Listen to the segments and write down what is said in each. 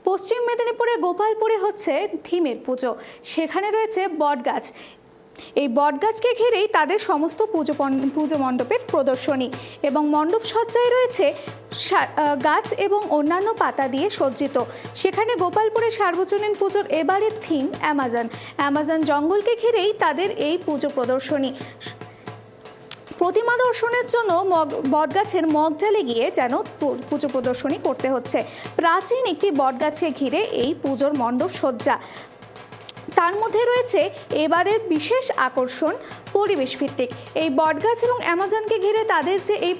পশ্চিম মেদিনীপুরে গোপালপুরে হচ্ছে থিমের পুজো। সেখানে রয়েছে বটগাছ। এই বটগাছকে ঘিরেই তাদের সমস্ত পুজো মণ্ডপের প্রদর্শনী এবং মণ্ডপ সজ্জায় রয়েছে গাছ এবং অন্যান্য পাতা দিয়ে সজ্জিত। সেখানে গোপালপুরে সার্বজনীন পুজোর এবারের থিম অ্যামাজন জঙ্গলকে ঘিরেই তাদের এই পুজো প্রদর্শনী। প্রতিমা দর্শনের জন্য বটগাছের মগডালে গিয়ে যেন পুজো প্রদর্শনী করতে হচ্ছে। প্রাচীন একটি বটগাছে ঘিরে এই পুজোর মণ্ডপ সজ্জা। তার মধ্যে রয়েছে এবারের বিশেষ আকর্ষণ পরিবেশ ভিত্তিক। এই বটগাছ এবং অ্যামাজনকে ঘিরে তাদের যে এই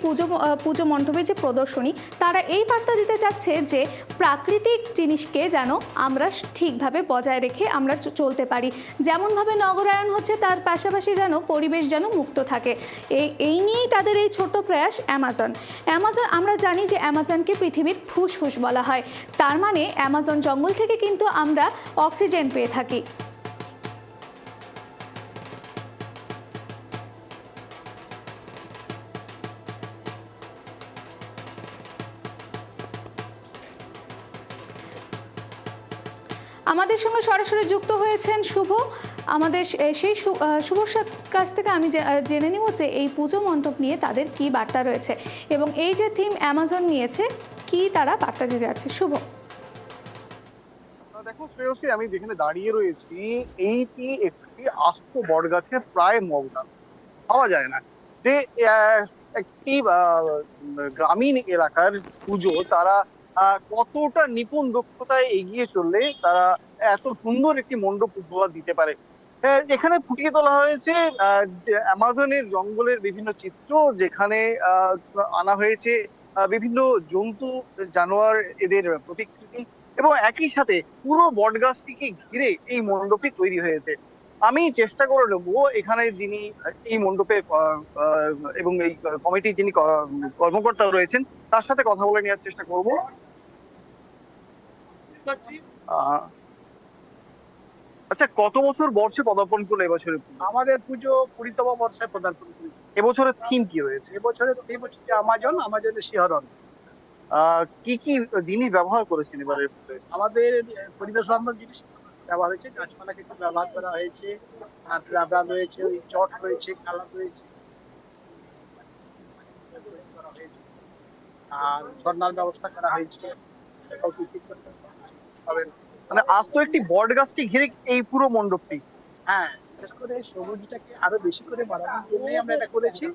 পুজো মণ্ডপের যে প্রদর্শনী, তারা এই বার্তা দিতে চাচ্ছে যে প্রাকৃতিক জিনিসকে যেন আমরা ঠিকভাবে বজায় রেখে আমরা চলতে পারি। যেমনভাবে নগরায়ণ হচ্ছে, তার পাশাপাশি যেন পরিবেশ যেন মুক্ত থাকে। এই নিয়েই তাদের এই ছোট্ট প্রয়াস অ্যামাজন। আমরা জানি যে অ্যামাজনকে পৃথিবীর ফুসফুস বলা হয়। তার মানে অ্যামাজন জঙ্গল থেকে কিন্তু আমরা অক্সিজেন পেয়ে থাকি। আমাদের সঙ্গে সরাসরি যুক্ত হয়েছেন শুভ। আমাদের সেই শুভর কাছ থেকে আমি জেনে নিব যে এই পুজো মণ্ডপ নিয়ে তাদের কি বার্তা রয়েছে এবং এই যে থিম অ্যামাজন নিয়েছে, কি তারা বার্তা দিতে যাচ্ছে। শুভ, দেখো শ্রেয়সী, আমি যেখানে দাঁড়িয়ে রয়েছি এইটি একটি আস্ত বটগাছের প্রায় মগডাল। পাওয়া যায় না যে একটি গ্রামীণ এলাকার পুজো তারা কতটা নিপুণ দক্ষতায় এগিয়ে চললে তারা এত সুন্দর একটি মণ্ডপ উপহার দিতে পারে। এখানে ফুটিয়ে তোলা হয়েছে অ্যামাজনের জঙ্গলের বিভিন্ন চিত্র, যেখানে আনা হয়েছে বিভিন্ন জন্তু জানোয়ার এদের প্রতিকৃতি, এবং একই সাথে পুরো বটগাছটিকে ঘিরে এই মণ্ডপটি তৈরি হয়েছে। আমি চেষ্টা করে নেবো এখানে যিনি এই মণ্ডপের এবং এই কমিটির যিনি কর্মকর্তা রয়েছেন তার সাথে কথা বলে নেওয়ার চেষ্টা করব। আচ্ছা, কত বছর বর্ষে পদার্পণ করলো এবছরের পুজো? আমাদের পুজো 20তম বর্ষে পদার্পণ করেছে। এবছরের থিম কি রয়েছে? এবছরের থিম হচ্ছে আমাজনের শিহরণ। কি কি জিনিস ব্যবহার করেছেন এবারের পুজোয়? আমাদের পরিবেশ বান্ধব জিনিস ব্যবহার হয়েছে, গাছপালাকে একটু ব্যবহার করা হয়েছে, আর রাবার রয়েছে, ওই চট রয়েছে, কালার রয়েছে, আর ঝর্ণার ব্যবস্থা করা হয়েছে। মানে আজ তো একটি বট গাছটি ঘিরে এই পুরো মণ্ডপটি। হ্যাঁ, বিশেষ করে সবুজটাকে আরো বেশি করে বাড়ানোর জন্যই আমরা এটা করেছি।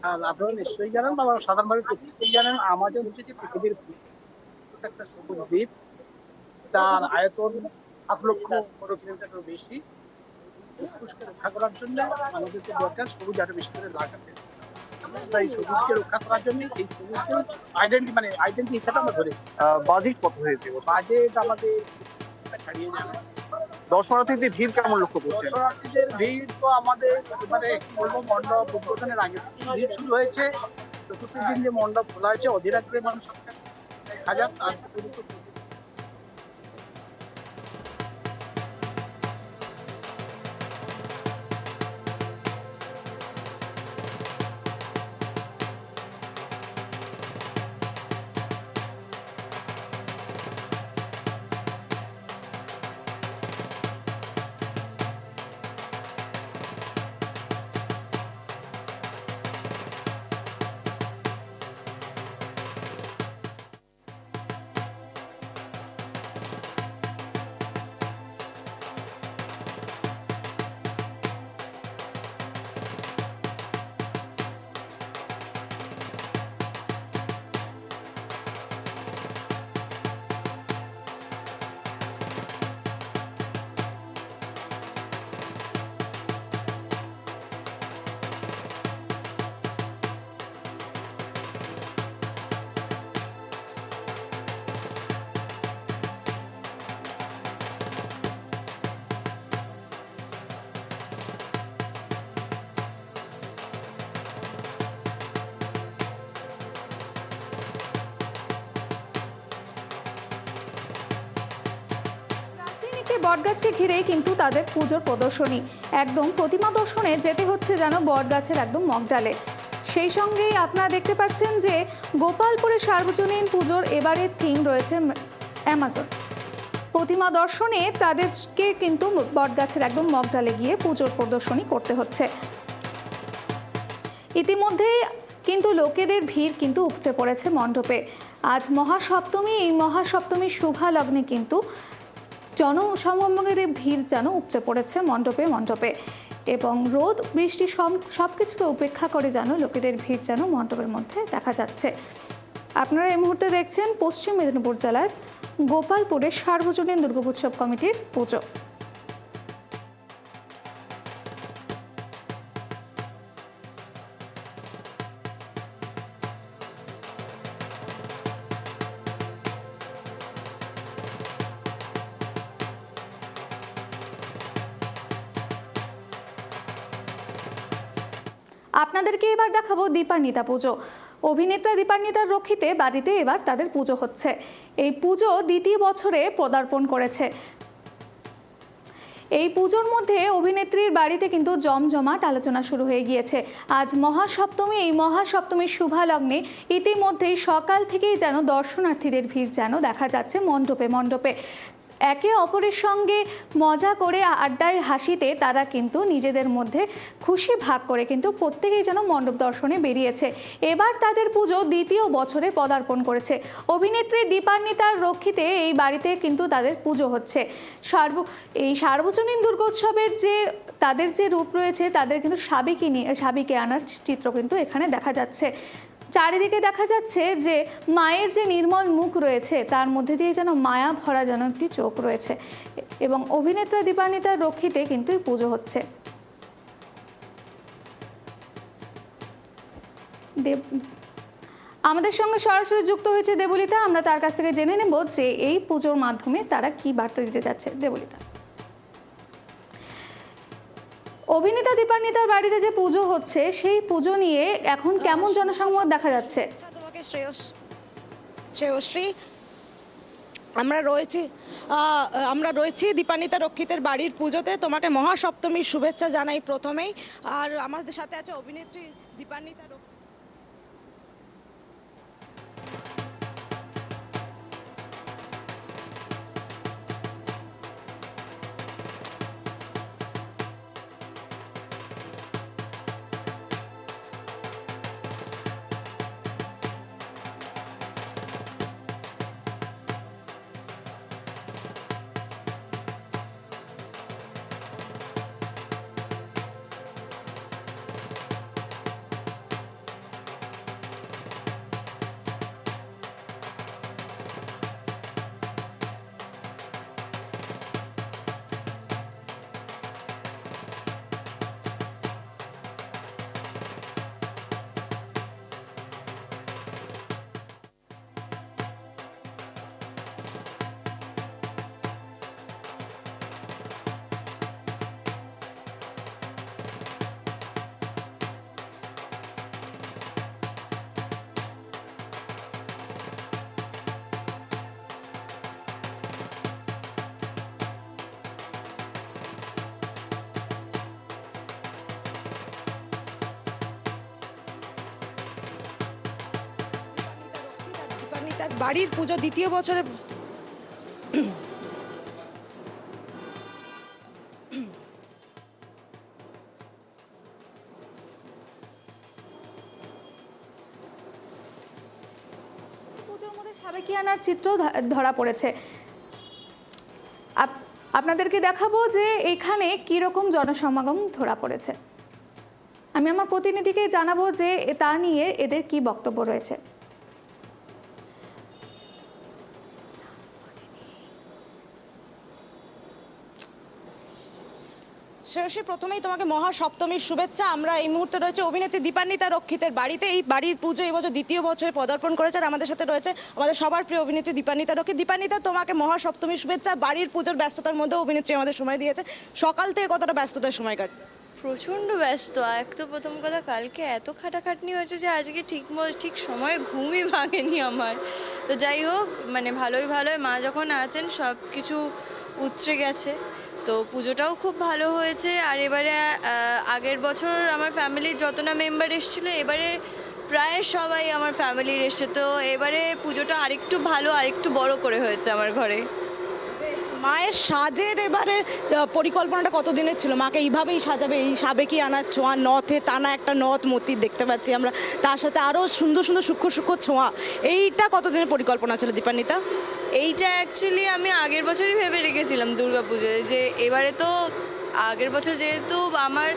আর আপনারা নিশ্চয়ই জানেন, বা সাধারণভাবে প্রত্যেকেই জানেন, আমাজন হচ্ছে যে পৃথিবীর একটা সবুজ দ্বীপ। তার আয়তন 7 লক্ষ বর্গ কিলোমিটারেরও বেশি। ফুসফুসকে রক্ষা করার জন্য আমাদেরকে দরকার সবুজ আরো বেশি করে লাগাতে। তাই সবুজকে রক্ষা করার জন্য এই সবুজকে আইডেন্টি হিসেবে আমরা ধরে। বাজেট কত হয়েছে? বাজেট আমাদের ছাড়িয়ে যাবে। দর্শনার্থীদের ভিড় কেমন লক্ষ্য করছেন? দর্শনার্থীদের ভিড় তো আমাদের এবারে বলবো মণ্ডপ উদ্বোধনের আগে ভিড় শুরু হয়েছে। চতুর্থ দিন যে মণ্ডপ খোলা হয়েছে, অধীরাত্রে মানুষ 1,000 তার বটগাছকে ঘিরেই কিন্তু তাদের পুজোর প্রদর্শনী। একদম প্রতিমা দর্শনে যেতে হচ্ছে যেন বটগাছের একদম মগডালে। সেই সঙ্গেই আপনারা দেখতে পাচ্ছেন যে গোপালপুরে সার্বজনীন পুজোর এবারের থিম রয়েছে অ্যামাজন। প্রতিমা দর্শনে তাদেরকে কিন্তু বটগাছের একদম মগডালে গিয়ে পুজোর প্রদর্শনী করতে হচ্ছে। ইতিমধ্যে কিন্তু লোকেদের ভিড় কিন্তু উপচে পড়েছে মণ্ডপে। আজ মহাসপ্তমী, এই মহাসপ্তমীর শুভা লগ্নে কিন্তু জনসমাগমের ভিড় যেন উপচে পড়েছে মণ্ডপে মণ্ডপে, এবং রোদ বৃষ্টি সব কিছুকে উপেক্ষা করে যেন লোকেদের ভিড় যেন মণ্ডপের মধ্যে দেখা যাচ্ছে। আপনারা এই মুহূর্তে দেখছেন পশ্চিম মেদিনীপুর জেলার গোপালপুরের সার্বজনীন দুর্গোৎসব কমিটির পুজো। আপনাদেরকে এবার দেখাবো দীপান্বিতা পুজো। অভিনেত্রা দীপান্বিতার রক্ষিতে বাড়িতে এবার তাদের পুজো হচ্ছে। এই পুজো দ্বিতীয় বছরে পদার্পণ করেছে। এই পুজোর মধ্যে অভিনেত্রীর বাড়িতে কিন্তু জমজমাট আলোচনা শুরু হয়ে গিয়েছে। আজ মহাসপ্তমী, এই মহাসপ্তমীর শুভা লগ্নে ইতিমধ্যেই সকাল থেকেই যেন দর্শনার্থীদের ভিড় যেন দেখা যাচ্ছে মণ্ডপে মণ্ডপে। একে অপরের সঙ্গে মজা করে আড্ডায় হাসিতে তারা কিন্তু নিজেদের মধ্যে খুশি ভাগ করে কিন্তু প্রত্যেকেই যেন মণ্ডপ দর্শনে বেরিয়েছে। এবার তাদের পুজো দ্বিতীয় বছরে পদার্পণ করেছে। অভিনেত্রী দীপান্বিতার রক্ষিতে এই বাড়িতে কিন্তু তাদের পুজো হচ্ছে। এই সার্বজনীন দুর্গোৎসবের যে তাদের যে রূপ রয়েছে, তাদের কিন্তু সাবিকে আনার চিত্র কিন্তু এখানে দেখা যাচ্ছে। চারিদিকে দেখা যাচ্ছে যে মায়ের যে নির্মল মুখ রয়েছে তার মধ্যে দিয়ে যেন মায়া ভরা যেন একটি চোখ রয়েছে, এবং অভিনেত্রা দীপান্বিতার রক্ষিতে কিন্তু পুজো হচ্ছে। আমাদের সঙ্গে সরাসরি যুক্ত হয়েছে দেবলিতা। আমরা তার কাছ থেকে জেনে নেব যে এই পুজোর মাধ্যমে তারা কি বার্তা দিতে যাচ্ছে। দেবলিতা, অভিনেতা দীপান্বিতার বাড়িতে যে পুজো হচ্ছে সেই পুজো নিয়ে এখন কেমন জনসমাগম দেখা যাচ্ছে? তোমাকে শ্রেয়শ্রী, আমরা রয়েছি দীপান্বিতা রক্ষিতের বাড়ির পুজোতে। তোমাকে মহাসপ্তমীর শুভেচ্ছা জানাই প্রথমেই। আর আমাদের সাথে আছে অভিনেত্রী দীপান্বিতা রক্ষিত। দীপান্বিতার বাড়ির পুজো দ্বিতীয় বছরে পুজোর মধ্যে সাবেকিয়ানার চিত্র ধরা পড়েছে। আপনাদেরকে দেখাবো যে এখানে কি রকম জনসমাগম ধরা পড়েছে। আমি আমার প্রতিনিধিকে জানাবো যে তা নিয়ে এদের কি বক্তব্য রয়েছে। শ্রেয়সী, প্রথমেই তোমাকে মহাসপ্তমীর শুভেচ্ছা। আমরা এই মুহূর্তে রয়েছে অভিনেত্রী দীপান্বিতা রক্ষিতের বাড়িতে। এই বাড়ির পুজো এই বছর দ্বিতীয় বছরে পদার্পণ করেছে। আর আমাদের সাথে রয়েছে আমাদের সবার প্রিয় অভিনেত্রী দীপান্বিতা রক্ষিত। দীপান্বিতা, তোমাকে মহাসপ্তমীর শুভেচ্ছা। বাড়ির পুজোর ব্যস্ততার মধ্যে অভিনেত্রী আমাদের সময় দিয়েছে। সকাল থেকে কতটা ব্যস্ততার সময় কাটছে? প্রচণ্ড ব্যস্ত। এক তো প্রথম কথা, কালকে এত খাটাখাটনি হয়েছে যে আজকে ঠিক সময়ে ঘুমই ভাঙেনি আমার। তো যাই হোক, মানে ভালোই মা যখন আছেন সব কিছু উতরে গেছে। তো পুজোটাও খুব ভালো হয়েছে। আর এবারে আগের বছর আমার ফ্যামিলির যত না মেম্বার এসেছিলো, এবারে প্রায় সবাই আমার ফ্যামিলির এসছে। তো এবারে পুজোটা আরেকটু ভালো, আরেকটু বড় করে হয়েছে আমার ঘরে। মায়ের সাজের এবারে পরিকল্পনাটা কতদিনের ছিল? মাকে এইভাবেই সাজাবে, এই সাবেকি আনার ছোঁয়া, নথে টানা একটা নথ মূর্তি দেখতে পাচ্ছি আমরা, তার সাথে আরও সুন্দর সুন্দর সূক্ষ্ম সূক্ষ্ম ছোঁয়া, এইটা কতদিনের পরিকল্পনা ছিল দীপান্বিতা? এইটা অ্যাকচুয়ালি আমি আগের বছরই ভেবে রেখেছিলাম দুর্গাপুজোয়, যে এবারে তো আগের বছর যেহেতু আমার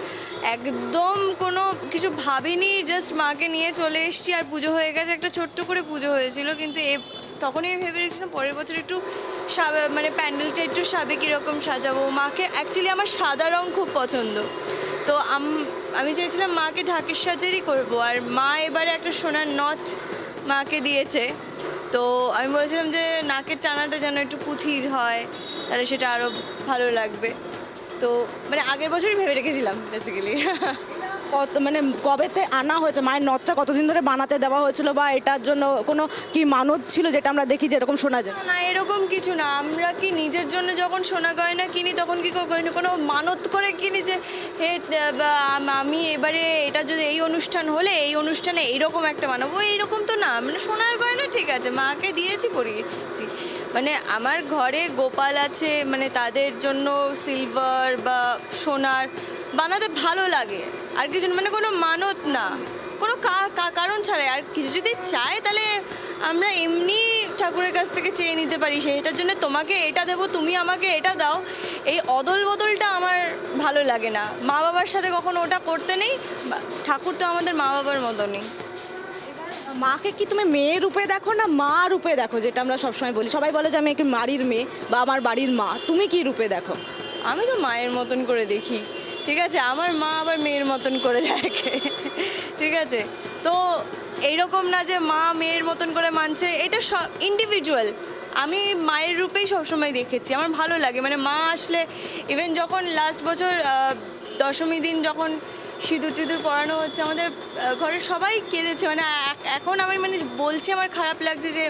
একদম কোনো কিছু ভাবিনি, জাস্ট মাকে নিয়ে চলে এসেছি আর পুজো হয়ে গেছে, একটা ছোট্ট করে পুজো হয়েছিল, কিন্তু তখনই আমি ভেবে রেখেছিলাম পরের বছর একটু মানে প্যান্ডেলটা একটু সাবেকি রকম সাজাবো। মাকে অ্যাকচুয়ালি আমার সাদা রং খুব পছন্দ, তো আমি চেয়েছিলাম মাকে ঢাকের সাজেরই করবো, আর মা এবারে একটা সোনার নথ মাকে দিয়েছে, তো আমি বলেছিলাম যে নাকের টানাটা যেন একটু পুঁথির হয়, তাহলে সেটা আরও ভালো লাগবে। তো মানে আগের বছরই ভেবে রেখেছিলাম বেসিক্যালি। মানে কবেতে আনা হয়েছে মায়ের নথটা, কতদিন ধরে বানাতে দেওয়া হয়েছিল, বা এটার জন্য কোনো কি মানত ছিল যেটা আমরা দেখি যে এরকম শোনা যায়? না, এরকম কিছু না। আমরা কি নিজের জন্য যখন সোনা গয়না কিনি তখন কি কোনো মানত করে কিনি যে হে আমি এবারে এটা যদি এই অনুষ্ঠান হলে এই অনুষ্ঠানে এইরকম একটা বানাবো, এইরকম তো না। মানে সোনার গয়না ঠিক আছে, মাকে দিয়েছি, পরিয়েছি। মানে আমার ঘরে গোপাল আছে, মানে তাদের জন্য সিলভার বা সোনার বানাতে ভালো লাগে, আর কিছু না, মানে কোনো মানত না, কোনো কারণ ছাড়াই। আর কিছু যদি চায় তাহলে আমরা এমনি ঠাকুরের কাছ থেকে চেয়ে নিতে পারি, সেটার জন্য তোমাকে এটা দেবো, তুমি আমাকে এটা দাও, এই অদল বদলটা আমার ভালো লাগে না। মা বাবার সাথে কখনো ওটা করতে নেই, ঠাকুর তো আমাদের মা বাবার মতনই। মাকে কি তুমি মেয়ে রূপে দেখো না মা রূপে দেখো, যেটা আমরা সবসময় বলি, সবাই বলে যে আমি একটু বাড়ির মেয়ে বা আমার বাড়ির মা, তুমি কি রূপে দেখো? আমি তো মায়ের মতন করে দেখি, ঠিক আছে, আমার মা আবার মেয়ের মতন করে দেখে, ঠিক আছে। তো এইরকম না যে মা মেয়ের মতন করে মানছে, এটা সব ইন্ডিভিজুয়াল। আমি মায়ের রূপেই সবসময় দেখেছি, আমার ভালো লাগে। মানে মা আসলে, ইভেন যখন লাস্ট বছর দশমী দিন যখন সিঁদুর টিঁদুর পরানো হচ্ছে, আমাদের ঘরের সবাই কেঁদেছে। মানে এখন আমি মানে বলছি আমার খারাপ লাগছে যে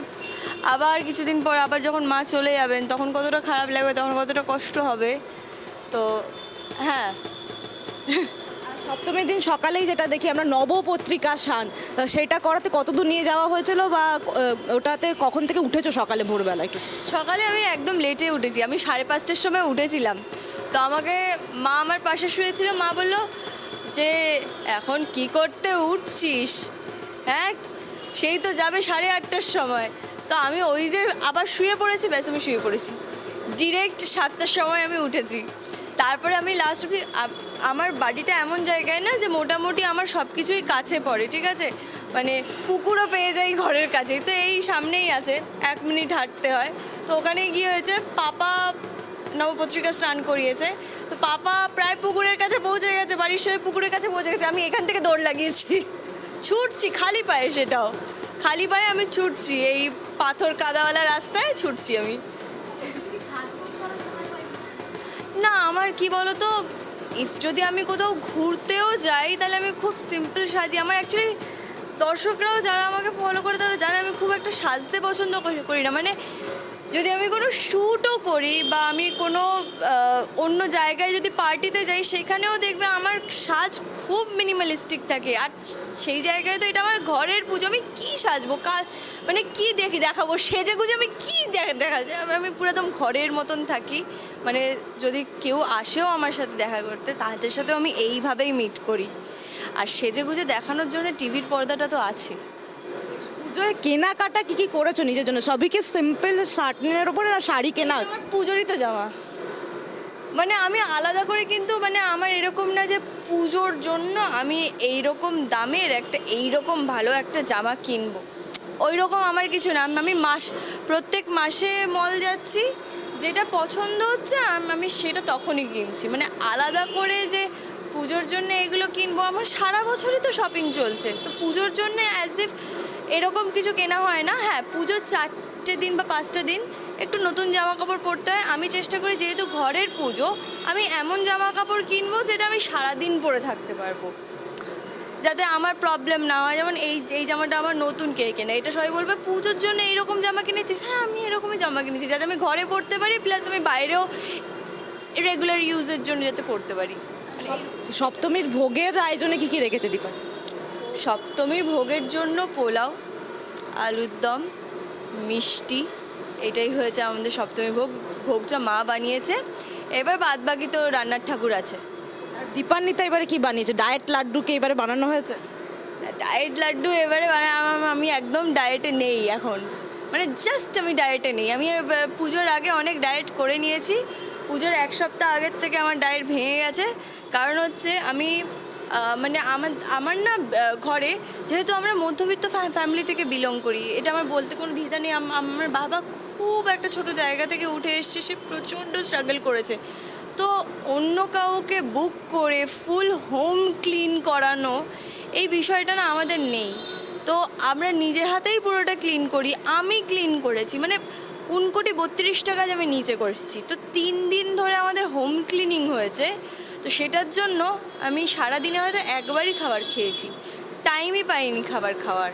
আবার কিছুদিন পর আবার যখন মা চলে যাবেন তখন কতটা খারাপ লাগবে, তখন কতটা কষ্ট হবে। তো হ্যাঁ। সপ্তমীর দিন সকালেই যেটা দেখি আমরা নবপত্রিকা শান, সেটা করাতে কতদূর নিয়ে যাওয়া হয়েছিল, বা ওটাতে কখন থেকে উঠেছো সকালে ভোরবেলা? একটু সকালে আমি একদম লেটে উঠেছি, আমি 5:30টার সময় উঠেছিলাম। তো আমাকে মা আমার পাশে শুয়েছিল, মা বললো যে এখন কি করতে উঠছিস, হ্যাঁ সেই তো যাবে 8:30টার সময়। তো আমি ওই যে আবার শুয়ে পড়েছি, ব্যাস আমি শুয়ে পড়েছি, ডিরেক্ট 7টার সময় আমি উঠেছি। তারপরে আমি লাস্ট অবধি, আমার বাড়িটা এমন জায়গায় না যে মোটামুটি আমার সব কিছুই কাছে পড়ে, ঠিক আছে, মানে পুকুরও পেয়ে যাই ঘরের কাছেই, তো এই সামনেই আছে, 1 মিনিট হাঁটতে হয়। তো ওখানে গিয়ে হয়েছে, পাপা নবপত্রিকা স্নান করিয়েছে, তো পাপা প্রায় পুকুরের কাছে পৌঁছে গেছে, বাড়ির সবাই পুকুরের কাছে পৌঁছে গেছে, আমি এখান থেকে দৌড় লাগিয়েছি, ছুটছি খালি পায়ে, সেটাও খালি পায়ে আমি ছুটছি, এই পাথর কাদাওয়ালা রাস্তায় ছুটছি আমি। না, আমার কি বলতো, যদি আমি কোথাও ঘুরতেও যাই তাহলে আমি খুব সিম্পল সাজি। আমার অ্যাকচুয়ালি দর্শকরাও যারা আমাকে ফলো করে তারা জানে আমি খুব একটা সাজতে পছন্দ করি না। মানে যদি আমি কোনো শ্যুটও করি বা আমি কোনো অন্য জায়গায় যদি পার্টিতে যাই, সেখানেও দেখবে আমার সাজ খুব মিনিমালিস্টিক থাকে। আর সেই জায়গায় তো এটা আমার ঘরের পুজো, আমি কী সাজবো, মানে কী দেখাবো সেজে গুজে, আমি কী দেখা যায়, আমি পুরো একদম ঘরের মতন থাকি। মানে যদি কেউ আসেও আমার সাথে দেখা করতে, তাদের সাথেও আমি এইভাবেই মিট করি। আর সেজে গুজে দেখানোর জন্য টিভির পর্দাটা তো আছে। পুজোয় কেনাকাটা কি কি করেছো নিজের জন্য? সবই কি সিম্পল শার্টের ওপরে, না শাড়ি কেনা? আমার পুজোরই তো জামা, মানে আমি আলাদা করে, কিন্তু মানে আমার এরকম না যে পুজোর জন্য আমি এইরকম দামের একটা এইরকম ভালো একটা জামা কিনবো, ওই রকম আমার কিছু না। আমি প্রত্যেক মাসে মল যাচ্ছি, যেটা পছন্দ হচ্ছে আমি সেটা তখনই কিনছি। মানে আলাদা করে যে পুজোর জন্য এগুলো কিনবো, আমার সারা বছরই তো শপিং চলছে, তো পুজোর জন্য অ্যাজ ইফ এরকম কিছু কেনা হয় না। হ্যাঁ, পুজোর 4টে দিন বা 5টা দিন একটু নতুন জামা কাপড় পরতে হয়। আমি চেষ্টা করি যেহেতু ঘরের পুজো, আমি এমন জামা কাপড় কিনবো যেটা আমি সারাদিন পরে থাকতে পারবো, যাতে আমার প্রবলেম না হয়। যেমন এই জামাটা আমার নতুন কে কেনা, এটা সবাই বলবে পুজোর জন্য এইরকম জামা কিনেছিস। হ্যাঁ, আমি এরকমই জামা কিনেছি যাতে আমি ঘরে পরতে পারি, প্লাস আমি বাইরেও রেগুলার ইউজের জন্য যাতে পরতে পারি। সপ্তমীর ভোগের আয়োজনে কি কি রেখেছে দীপা? সপ্তমীর ভোগের জন্য পোলাও, আলুর দম, মিষ্টি, এটাই হয়েছে আমাদের সপ্তমী ভোগ। ভোগটা মা বানিয়েছে, এবার বাদ বাকি তো রান্নার ঠাকুর আছে। দীপান্বিতা এবারে কি বানিয়েছে? ডায়েট লাড্ডুকে এবারে বানানো হয়েছে? ডায়েট লাড্ডু এবারে মানে আমি একদম ডায়েটে নেই এখন, মানে জাস্ট আমি ডায়েটে নেই। আমি পুজোর আগে অনেক ডায়েট করে নিয়েছি, পুজোর 1 সপ্তাহ আগের থেকে আমার ডায়েট ভেঙে গেছে। কারণ হচ্ছে আমি মানে আমার না ঘরে, যেহেতু আমরা মধ্যবিত্ত ফ্যামিলি থেকে বিলং করি, এটা আমার বলতে কোনো দ্বিধা নেই। আমার বাবা খুব একটা ছোট জায়গা থেকে উঠে এসছে, সে প্রচণ্ড স্ট্রাগল করেছে। তো অন্য কাউকে বুক করে ফুল হোম ক্লিন করানো, এই বিষয়টা না আমাদের নেই। তো আমরা নিজের হাতেই পুরোটা ক্লিন করি। আমি ক্লিন করেছি, মানে 3,32,00,000 টাকা আমি নিচে করেছি। তো 3 দিন ধরে আমাদের হোম ক্লিনিং হয়েছে। তো সেটার জন্য আমি সারাদিনে হয়তো একবারই খাবার খেয়েছি, টাইমই পাইনি খাবার খাওয়ার।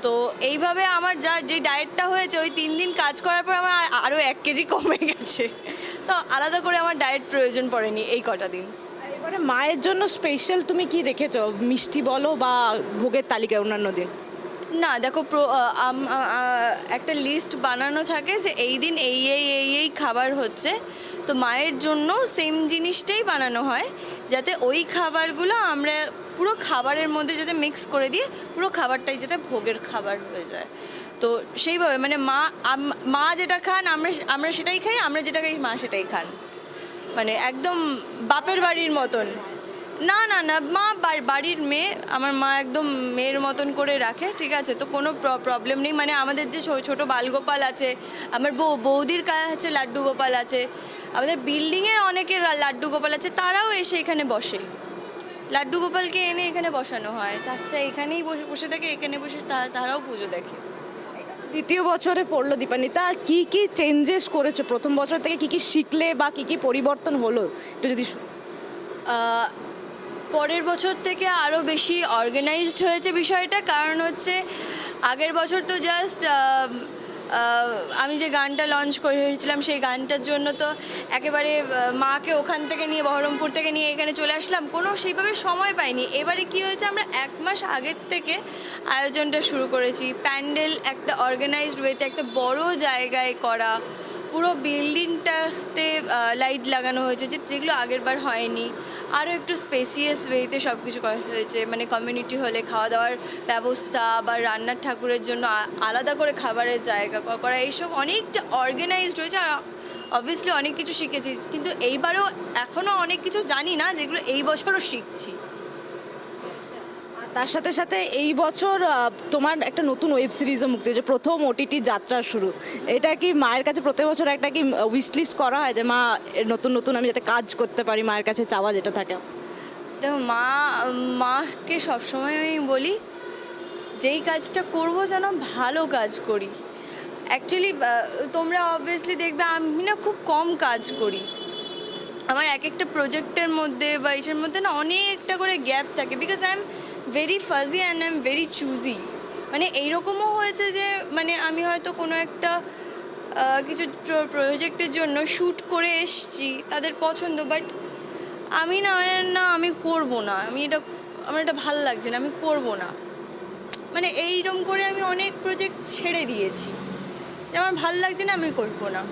তো এইভাবে আমার যে ডায়েটটা হয়েছে, ওই 3 দিন কাজ করার পর আমার আরও 1 কেজি কমে গেছে। তো আলাদা করে আমার ডায়েট প্রয়োজন পড়েনি এই কটা দিন। আর এবারে মায়ের জন্য স্পেশাল তুমি কি রেখেছো? মিষ্টি বলো বা ভোগের তালিকায় অন্যান্য দিন? না দেখো, একটা লিস্ট বানানো থাকে যে এই দিন এই খাবার হচ্ছে। তো মায়ের জন্য সেম জিনিসটাই বানানো হয়, যাতে ওই খাবারগুলো আমরা পুরো খাবারের মধ্যে যাতে মিক্স করে দিয়ে পুরো খাবারটাই যাতে ভোগের খাবার হয়ে যায়। তো সেইভাবে মানে মা যেটা খান আমরা সেটাই খাই, আমরা যেটা খাই মা সেটাই খান, মানে একদম বাপের বাড়ির মতন। না না না, মা বাড়ির মেয়ে, আমার মা একদম মেয়ের মতন করে রাখে, ঠিক আছে? তো কোনো প্রবলেম নেই। মানে আমাদের যে ছোটো বালগোপাল আছে, আমার বৌদির কাছে লাড্ডু গোপাল আছে, আমাদের বিল্ডিংয়ে অনেকের লাড্ডু গোপাল আছে, তারাও এসে এখানে বসে। লাড্ডু গোপালকে এনে এখানে বসানো হয়, তারা এখানেই বসে থাকে, এখানে বসে তারাও পুজো দেখে। দ্বিতীয় বছরে পড়লো দীপান্বিতা, কি কি চেঞ্জেস করেছো? প্রথম বছর থেকে কি কি শিখলে বা কি কি পরিবর্তন হলো একটু যদি পরের বছর থেকে আরও বেশি অর্গানাইজড হয়েছে বিষয়টা। কারণ হচ্ছে আগের বছর তো জাস্ট আমি যে গানটা লঞ্চ করেছিলাম, সেই গানটার জন্য তো একেবারে মাকে ওখান থেকে নিয়ে, বহরমপুর থেকে নিয়ে এখানে চলে আসলাম, কোনো সেইভাবে সময় পাইনি। এবারে কি হয়েছে, আমরা 1 মাস আগের থেকে আয়োজনটা শুরু করেছি। প্যান্ডেল একটা অর্গানাইজড ওয়েতে একটা বড় জায়গায় করা, পুরো বিল্ডিংটাতে লাইট লাগানো হয়েছে, যেগুলো আগের বার হয়নি। আরও একটু স্পেসিয়াস ওয়েতে সব কিছু করা হয়েছে, মানে কমিউনিটি হলে খাওয়া দাওয়ার ব্যবস্থা বা রান্নার ঠাকুরের জন্য আলাদা করে খাবারের জায়গা করা, এইসব অনেকটা অর্গানাইজড হয়েছে। আর অবভিয়াসলি অনেক কিছু শিখেছি, কিন্তু এইবারও এখনও অনেক কিছু জানি না, যেগুলো এই বছরও শিখছি। তার সাথে সাথে এই বছর তোমার একটা নতুন ওয়েব সিরিজও মুক্তি হয়েছে, প্রথম ওটিটি যাত্রা শুরু। এটা কি মায়ের কাছে প্রত্যেক বছর একটা কি উইশ লিস্ট করা হয় যে মা নতুন নতুন আমি যাতে কাজ করতে পারি, মায়ের কাছে চাওয়া যেটা থাকে? দেখো, মাকে সবসময় আমি বলি যেই কাজটা করব যেন ভালো কাজ করি। অ্যাকচুয়ালি তোমরা অবভিয়াসলি দেখবে আমি না খুব কম কাজ করি, আমার এক একটা প্রজেক্টের মধ্যে বা এটার মধ্যে না অনেকটা করে গ্যাপ থাকে, because I am very fuzzy and I am very choosy. মানে এইরকমও হয়েছে যে মানে আমি হয়তো কোনো একটা কিছু প্রজেক্টের জন্য শ্যুট করে এসছি, তাদের পছন্দ, বাট আমি আমি করব না, আমার এটা ভালো লাগছে না, আমি করব না। মানে এইরকম করে আমি অনেক প্রজেক্ট ছেড়ে দিয়েছি যে আমার ভালো লাগছে না, আমি করব না।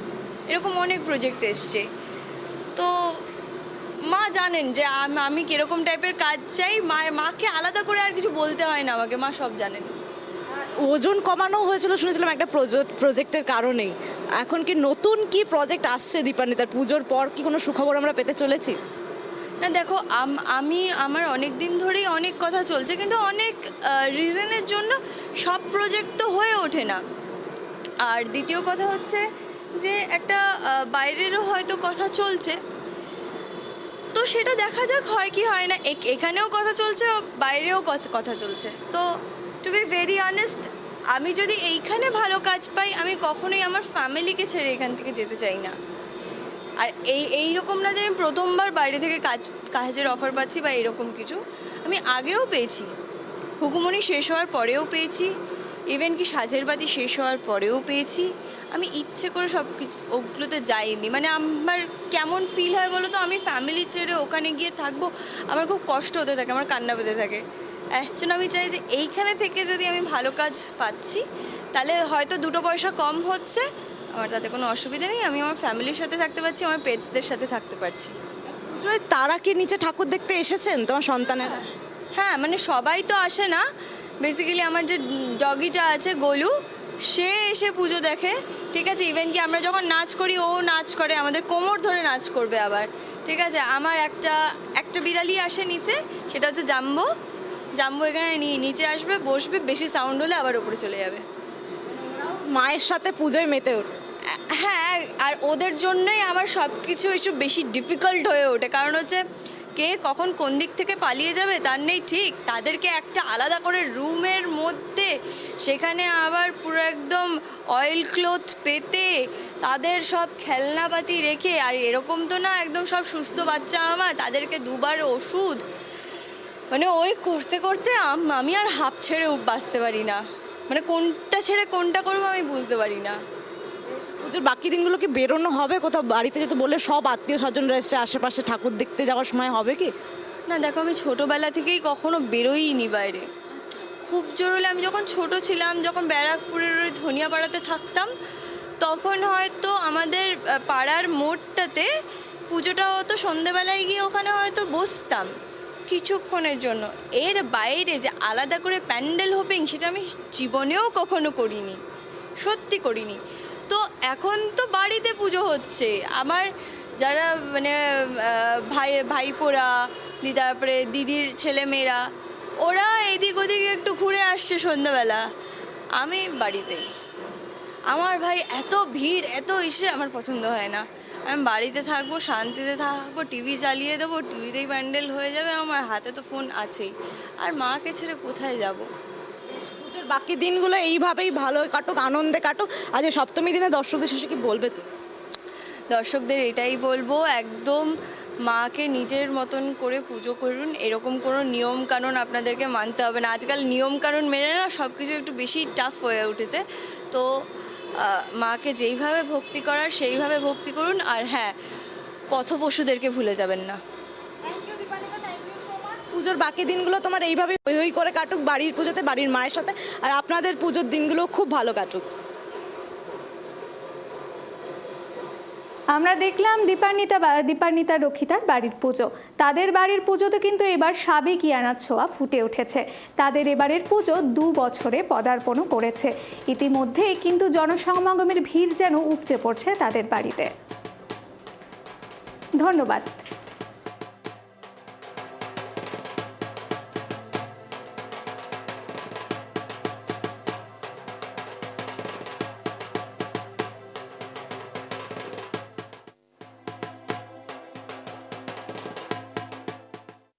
এরকম অনেক প্রজেক্ট এসছে। তো মা জানেন যে আমি কীরকম টাইপের কাজ চাই, মাকে আলাদা করে আর কিছু বলতে হয় না আমাকে, মা সব জানেন। ওজন কমানো হয়েছিল শুনেছিলাম একটা প্রজেক্টের কারণেই। এখন কি নতুন কি প্রজেক্ট আসছে দীপান্বিতার? পুজোর পর কি কোনো সুখবর আমরা পেতে চলেছি? না দেখো, আমার অনেক দিন ধরেই অনেক কথা চলছে, কিন্তু অনেক রিজনের জন্য সব প্রজেক্ট তো হয়ে ওঠে না। আর দ্বিতীয় কথা হচ্ছে যে একটা বাইরেরও হয়তো কথা চলছে, তো সেটা দেখা যাক হয় কি হয় না। এখানেও কথা চলছে, বাইরেও কথা চলছে। তো টু বি ভেরি অনেস্ট, আমি যদি এইখানে ভালো কাজ পাই, আমি কখনোই আমার ফ্যামিলিকে ছেড়ে এখান থেকে যেতে চাই না। আর এইরকম না যে আমি প্রথমবার বাইরে থেকে কাজের অফার পাচ্ছি বা এরকম কিছু, আমি আগেও পেয়েছি, হুকুমনি শেষ হওয়ার পরেও পেয়েছি, ইভেন কি সাজের বাতি শেষ হওয়ার পরেও পেয়েছি। আমি ইচ্ছে করে সব কিছু ওগুলোতে যাইনি। মানে আমার কেমন ফিল হয় বলো তো, আমি ফ্যামিলি ছেড়ে ওখানে গিয়ে থাকবো, আমার খুব কষ্ট হতে থাকে, আমার কান্না পেতে থাকে। জন্য আমি চাই যে এইখানে থেকে যদি আমি ভালো কাজ পাচ্ছি, তাহলে হয়তো 2 পয়সা কম হচ্ছে, আমার তাতে কোনো অসুবিধা নেই, আমি আমার ফ্যামিলির সাথে থাকতে পারছি, আমার পেটসদের সাথে থাকতে পারছি। পুজোয় তারা কি নিচে ঠাকুর দেখতে এসেছেন তোমার সন্তানেরা? হ্যাঁ, মানে সবাই তো আসে না, বেসিক্যালি আমার যে ডগিটা আছে গোলু, সে এসে পুজো দেখে, ঠিক আছে। ইভেন কি আমরা যখন নাচ করি ও নাচ করে, আমাদের কোমর ধরে নাচ করবে আবার, ঠিক আছে। আমার একটা বিড়ালি আসে নিচে, সেটা হচ্ছে জাম্বো। জাম্বো এখানে নিচে আসবে, বসবে, বেশি সাউন্ড হলে আবার উপরে চলে যাবে। মায়ের সাথে পুজোয় মেতে ওঠে। হ্যাঁ, আর ওদের জন্যই আমার সব কিছু একটু বেশি ডিফিকাল্ট হয়ে ওঠে, কারণ হচ্ছে কে কখন কোন দিক থেকে পালিয়ে যাবে তার নেই ঠিক। তাদেরকে একটা আলাদা করে রুমের মধ্যে, সেখানে আবার পুরো একদম অয়েল ক্লথ পেতে, তাদের সব খেলনাপাতি রেখে, আর এরকম তো না একদম সব সুস্থ বাচ্চা আমার, তাদেরকে দুবার ওষুধ, মানে ওই করতে করতে আমি আর হাঁপ ছেড়ে বাঁচতে পারি না, মানে কোনটা ছেড়ে কোনটা করবো আমি বুঝতে পারি না। পুজোর বাকি দিনগুলো কি বেরোনো হবে কোথাও? বাড়িতে যেহেতু বললে সব আত্মীয় স্বজনরা এসছে, আশেপাশে ঠাকুর দেখতে যাওয়ার সময় হবে কি? না দেখো, আমি ছোটোবেলা থেকেই কখনো বেরোইনি বাইরে। খুব জোর হলে আমি যখন ছোট ছিলাম, যখন ব্যারাকপুরের ওই ধনিয়াপাড়াতে থাকতাম, তখন হয়তো আমাদের পাড়ার মোড়টাতে পুজোটা হতো, সন্ধেবেলায় গিয়ে ওখানে হয়তো বসতাম কিছুক্ষণের জন্য। এর বাইরে যে আলাদা করে প্যান্ডেল হোপিং, সেটা আমি জীবনেও কখনো করিনি, সত্যি করিনি। তো এখন তো বাড়িতে পুজো হচ্ছে, আমার যারা মানে ভাইপোরা, তারপরে দিদির ছেলেমেয়েরা, ওরা এদিক ওদিক একটু ঘুরে আসছে সন্ধ্যাবেলা, আমি বাড়িতে। আমার ভাই এত ভিড়, এত আমার পছন্দ হয় না। আমি বাড়িতে থাকবো, শান্তিতে থাকবো, টিভি চালিয়ে দেবো, টিভিতেই প্যান্ডেল হয়ে যাবে, আমার হাতে তো ফোন আছেই, আর মাকে ছেড়ে কোথায় যাব। পুজোর বাকি দিনগুলো এইভাবেই ভালো কাটুক, আনন্দে কাটুক। আজ এই সপ্তমী দিনে দর্শকদের শেষে কি বলবে তুমি? দর্শকদের এটাই বলবো, একদম মাকে নিজের মতন করে পুজো করুন, এরকম কোনো নিয়ম কানুন আপনাদেরকে মানতে হবে না। আজকাল নিয়ম কানুন মেনে না সব কিছু একটু বেশি টাফ হয়ে উঠেছে। তো মাকে যেইভাবে ভক্তি করার সেইভাবে ভক্তি করুন, আর হ্যাঁ, পথপশুদেরকে ভুলে যাবেন না। পুজোর বাকি দিনগুলো তোমার এইভাবে হই হই করে কাটুক, বাড়ির পুজোতে বাড়ির মায়ের সাথে, আর আপনাদের পুজোর দিনগুলো খুব ভালো কাটুক। আমরা দেখলাম দীপান্বিতা রক্ষিতার বাড়ির পুজো। তাদের বাড়ির পুজোতে কিন্তু এবার সাবেকিয়ানার ছোঁয়া ফুটে উঠেছে। তাদের এবারের পুজো 2 বছরে পদার্পণও করেছে। ইতিমধ্যেই কিন্তু জনসমাগমের ভিড় যেন উপচে পড়ছে তাদের বাড়িতে। ধন্যবাদ।